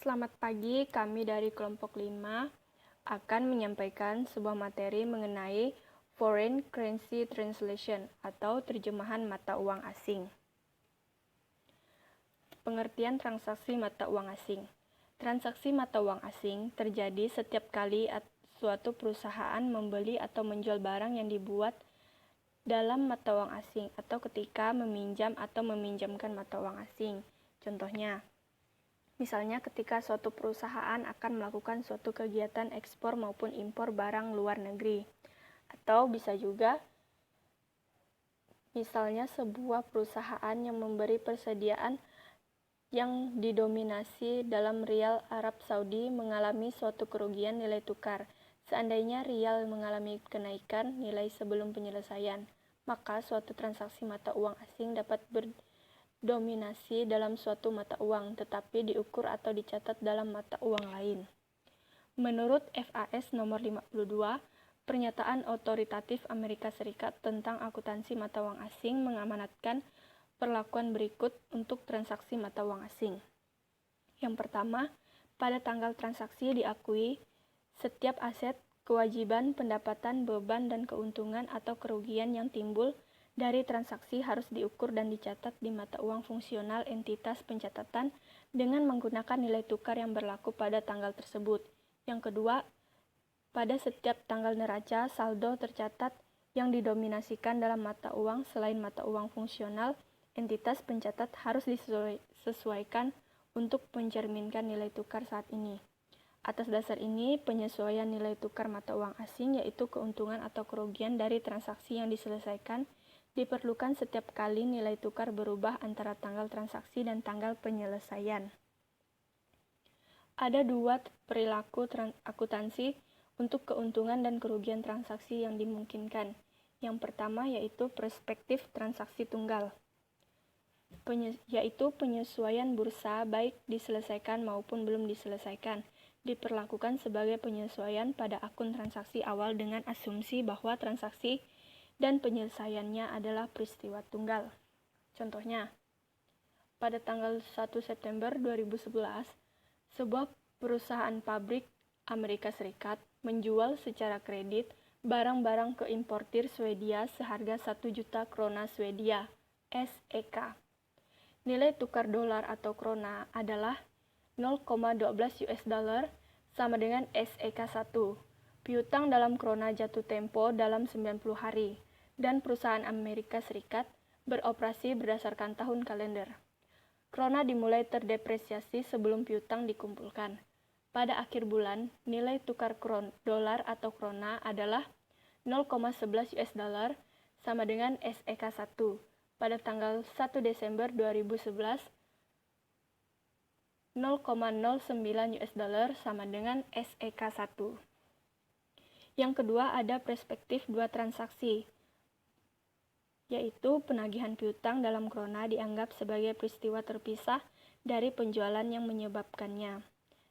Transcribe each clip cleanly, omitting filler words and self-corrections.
Selamat pagi, kami dari kelompok 5 akan menyampaikan sebuah materi mengenai Foreign Currency Translation atau terjemahan mata uang asing. Pengertian transaksi mata uang asing. Transaksi mata uang asing terjadi setiap kali suatu perusahaan membeli atau menjual barang yang dibuat dalam mata uang asing atau ketika meminjam atau meminjamkan mata uang asing. Contohnya, misalnya ketika suatu perusahaan akan melakukan suatu kegiatan ekspor maupun impor barang luar negeri. Atau bisa juga misalnya sebuah perusahaan yang memberi persediaan yang didominasi dalam rial Arab Saudi mengalami suatu kerugian nilai tukar. Seandainya rial mengalami kenaikan nilai sebelum penyelesaian, maka suatu transaksi mata uang asing dapat berdominasi dalam suatu mata uang, tetapi diukur atau dicatat dalam mata uang lain. Menurut FAS nomor 52, pernyataan otoritatif Amerika Serikat tentang akuntansi mata uang asing mengamanatkan perlakuan berikut untuk transaksi mata uang asing. Yang pertama, pada tanggal transaksi diakui setiap aset, kewajiban, pendapatan, beban, dan keuntungan atau kerugian yang timbul dari transaksi harus diukur dan dicatat di mata uang fungsional entitas pencatatan dengan menggunakan nilai tukar yang berlaku pada tanggal tersebut. Yang kedua, pada setiap tanggal neraca, saldo tercatat yang didominasikan dalam mata uang selain mata uang fungsional entitas pencatat harus disesuaikan untuk mencerminkan nilai tukar saat ini. Atas dasar ini, penyesuaian nilai tukar mata uang asing, yaitu keuntungan atau kerugian dari transaksi yang diselesaikan, diperlukan setiap kali nilai tukar berubah antara tanggal transaksi dan tanggal penyelesaian. Ada dua perilaku akuntansi untuk keuntungan dan kerugian transaksi yang dimungkinkan. Yang pertama yaitu perspektif transaksi tunggal, yaitu penyesuaian bursa baik diselesaikan maupun belum diselesaikan, diperlakukan sebagai penyesuaian pada akun transaksi awal dengan asumsi bahwa transaksi dan penyelesaiannya adalah peristiwa tunggal. Contohnya, pada tanggal 1 September 2011, sebuah perusahaan pabrik Amerika Serikat menjual secara kredit barang-barang ke importir Swedia seharga 1 juta krona Swedia, SEK. Nilai tukar dolar atau krona adalah 0,12 US dollar sama dengan SEK 1. Piutang dalam krona jatuh tempo dalam 90 hari, dan perusahaan Amerika Serikat beroperasi berdasarkan tahun kalender. Krona dimulai terdepresiasi sebelum piutang dikumpulkan. Pada akhir bulan, nilai tukar dolar atau krona adalah 0,11 US dollar sama dengan SEK 1. Pada tanggal 1 Desember 2011, 0,09 US dollar sama dengan SEK 1. Yang kedua ada perspektif dua transaksi, yaitu penagihan piutang dalam krona dianggap sebagai peristiwa terpisah dari penjualan yang menyebabkannya.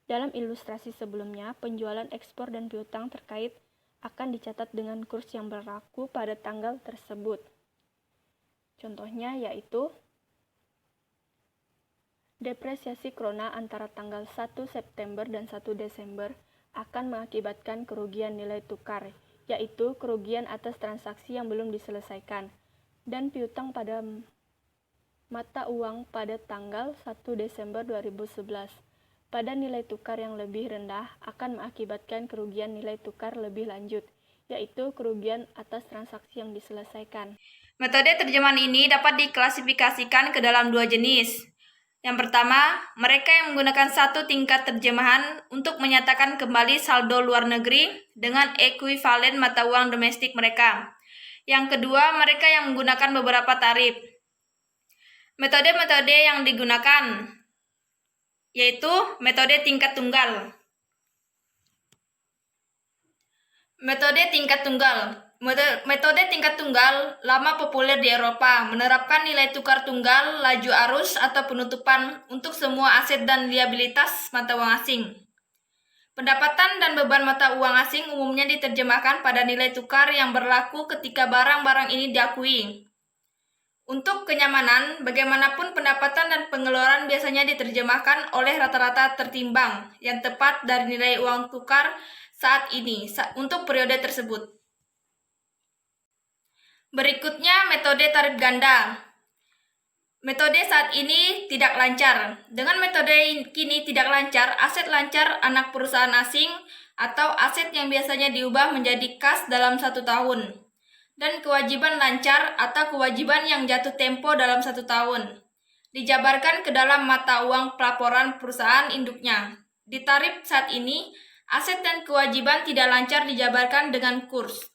Dalam ilustrasi sebelumnya, penjualan ekspor dan piutang terkait akan dicatat dengan kurs yang berlaku pada tanggal tersebut. Contohnya yaitu depresiasi krona antara tanggal 1 September dan 1 Desember akan mengakibatkan kerugian nilai tukar, yaitu kerugian atas transaksi yang belum diselesaikan, dan piutang pada mata uang pada tanggal 1 Desember 2011 pada nilai tukar yang lebih rendah akan mengakibatkan kerugian nilai tukar lebih lanjut, yaitu kerugian atas transaksi yang diselesaikan. Metode terjemahan ini dapat diklasifikasikan ke dalam dua jenis. Yang pertama, mereka yang menggunakan satu tingkat terjemahan untuk menyatakan kembali saldo luar negeri dengan ekuivalen mata uang domestik mereka. Yang kedua, mereka yang menggunakan beberapa tarif. Metode-metode yang digunakan yaitu metode tingkat tunggal. Metode tingkat tunggal lama populer di Eropa, menerapkan nilai tukar tunggal, laju arus atau penutupan untuk semua aset dan liabilitas mata uang asing. Pendapatan dan beban mata uang asing umumnya diterjemahkan pada nilai tukar yang berlaku ketika barang-barang ini diakui. Untuk kenyamanan, bagaimanapun pendapatan dan pengeluaran biasanya diterjemahkan oleh rata-rata tertimbang yang tepat dari nilai uang tukar saat ini untuk periode tersebut. Berikutnya, metode tarif ganda. Metode saat ini tidak lancar. Dengan metode kini tidak lancar, aset lancar anak perusahaan asing atau aset yang biasanya diubah menjadi kas dalam 1 tahun. Dan kewajiban lancar atau kewajiban yang jatuh tempo dalam 1 tahun. Dijabarkan ke dalam mata uang pelaporan perusahaan induknya. Di tarif saat ini, aset dan kewajiban tidak lancar dijabarkan dengan kurs.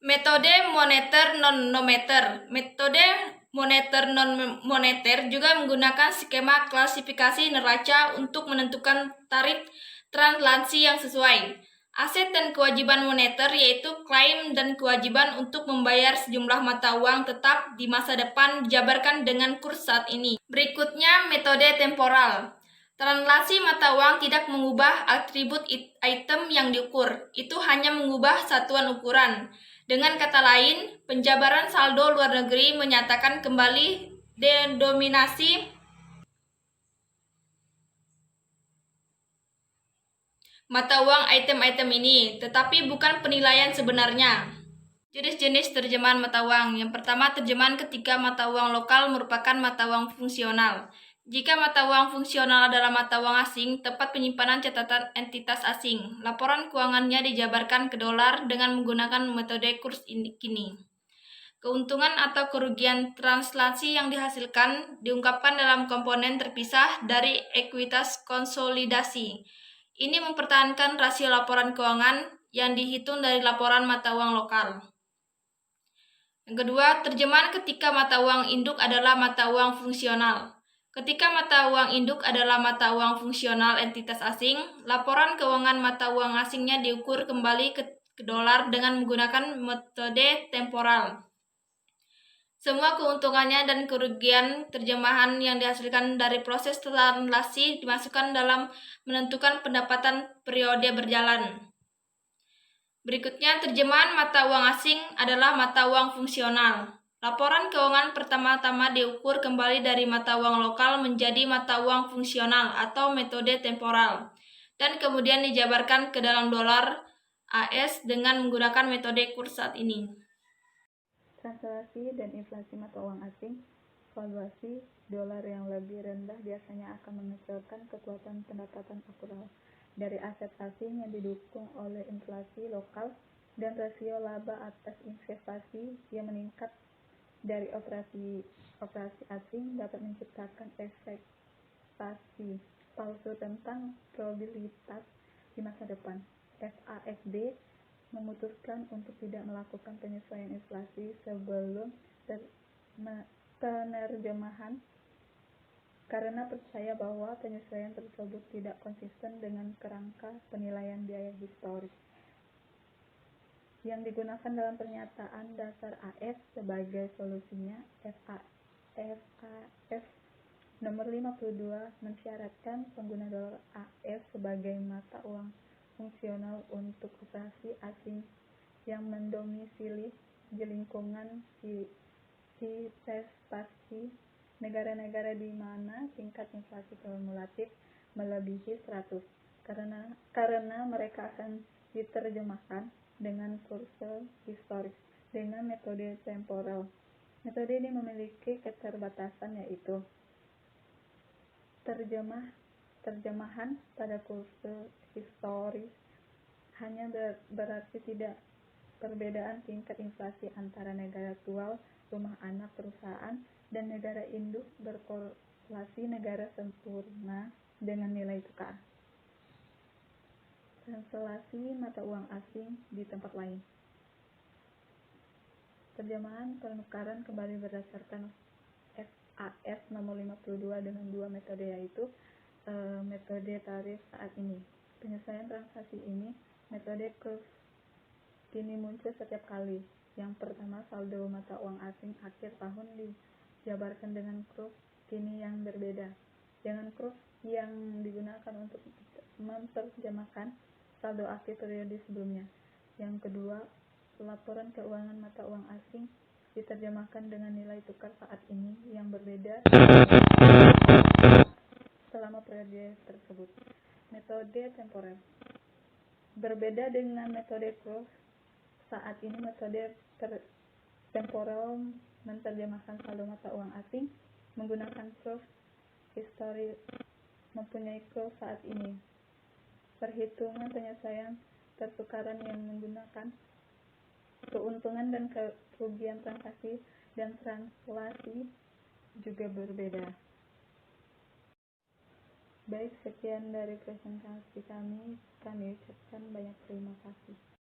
Metode moneter non-moneter. Metode moneter non-moneter juga menggunakan skema klasifikasi neraca untuk menentukan tarif transaksi yang sesuai. Aset dan kewajiban moneter yaitu klaim dan kewajiban untuk membayar sejumlah mata uang tetap di masa depan dijabarkan dengan kurs saat ini. Berikutnya, metode temporal. Transaksi mata uang tidak mengubah atribut item yang diukur, itu hanya mengubah satuan ukuran. Dengan kata lain, penjabaran saldo luar negeri menyatakan kembali denominasi mata uang item-item ini, tetapi bukan penilaian sebenarnya. Jenis-jenis terjemahan mata uang. Yang pertama, terjemahan ketika mata uang lokal merupakan mata uang fungsional. Jika mata uang fungsional adalah mata uang asing, tempat penyimpanan catatan entitas asing. Laporan keuangannya dijabarkan ke dolar dengan menggunakan metode kurs kini. Keuntungan atau kerugian translasi yang dihasilkan diungkapkan dalam komponen terpisah dari ekuitas konsolidasi. Ini mempertahankan rasio laporan keuangan yang dihitung dari laporan mata uang lokal. Yang kedua, terjemahan ketika mata uang induk adalah mata uang fungsional. Ketika mata uang induk adalah mata uang fungsional entitas asing, laporan keuangan mata uang asingnya diukur kembali ke dolar dengan menggunakan metode temporal. Semua keuntungannya dan kerugian terjemahan yang dihasilkan dari proses translasi dimasukkan dalam menentukan pendapatan periode berjalan. Berikutnya, terjemahan mata uang asing adalah mata uang fungsional. Laporan keuangan pertama-tama diukur kembali dari mata uang lokal menjadi mata uang fungsional atau metode temporal, dan kemudian dijabarkan ke dalam dolar AS dengan menggunakan metode kurs saat ini. Translasi dan inflasi mata uang asing. Valuasi dolar yang lebih rendah biasanya akan menghasilkan kekuatan pendapatan akurat dari aset asing yang didukung oleh inflasi lokal, dan rasio laba atas investasi yang meningkat dari operasi asing dapat menciptakan ekspektasi palsu tentang probabilitas di masa depan. FASD memutuskan untuk tidak melakukan penyesuaian inflasi sebelum penerjemahan karena percaya bahwa penyesuaian tersebut tidak konsisten dengan kerangka penilaian biaya historis yang digunakan dalam pernyataan dasar AS. Sebagai solusinya, FAS nomor 52 mensyaratkan pengguna dolar AS sebagai mata uang fungsional untuk operasi asing yang mendomisili di lingkungan investasi negara-negara di mana tingkat inflasi kumulatif melebihi 100, karena mereka akan diterjemahkan dengan kursus historis dengan metode temporal. Metode ini memiliki keterbatasan, yaitu terjemahan pada kursus historis hanya berarti tidak perbedaan tingkat inflasi antara negara tual rumah anak perusahaan dan negara induk berkorelasi negara sempurna dengan nilai tukar. Translasi mata uang asing di tempat lain. Terjemahan penukaran kembali berdasarkan FAS nomor 52 dengan dua metode, yaitu metode tarif saat ini. Penyesuaian transaksi ini, metode kurs kini muncul setiap kali. Yang pertama, saldo mata uang asing akhir tahun dijabarkan dengan kurs kini yang berbeda dengan kurs yang digunakan untuk memperjemahkan saldo akhir periode sebelumnya. Yang kedua, laporan keuangan mata uang asing diterjemahkan dengan nilai tukar saat ini yang berbeda selama periode tersebut. Metode temporer berbeda dengan metode cross. Saat ini metode temporal menerjemahkan saldo mata uang asing menggunakan cross history mempunyai cross saat ini. Perhitungan penyelesaian pertukaran yang menggunakan keuntungan dan kerugian transaksi dan translasi juga berbeda. Baik, sekian dari presentasi kami. Kami ucapkan banyak terima kasih.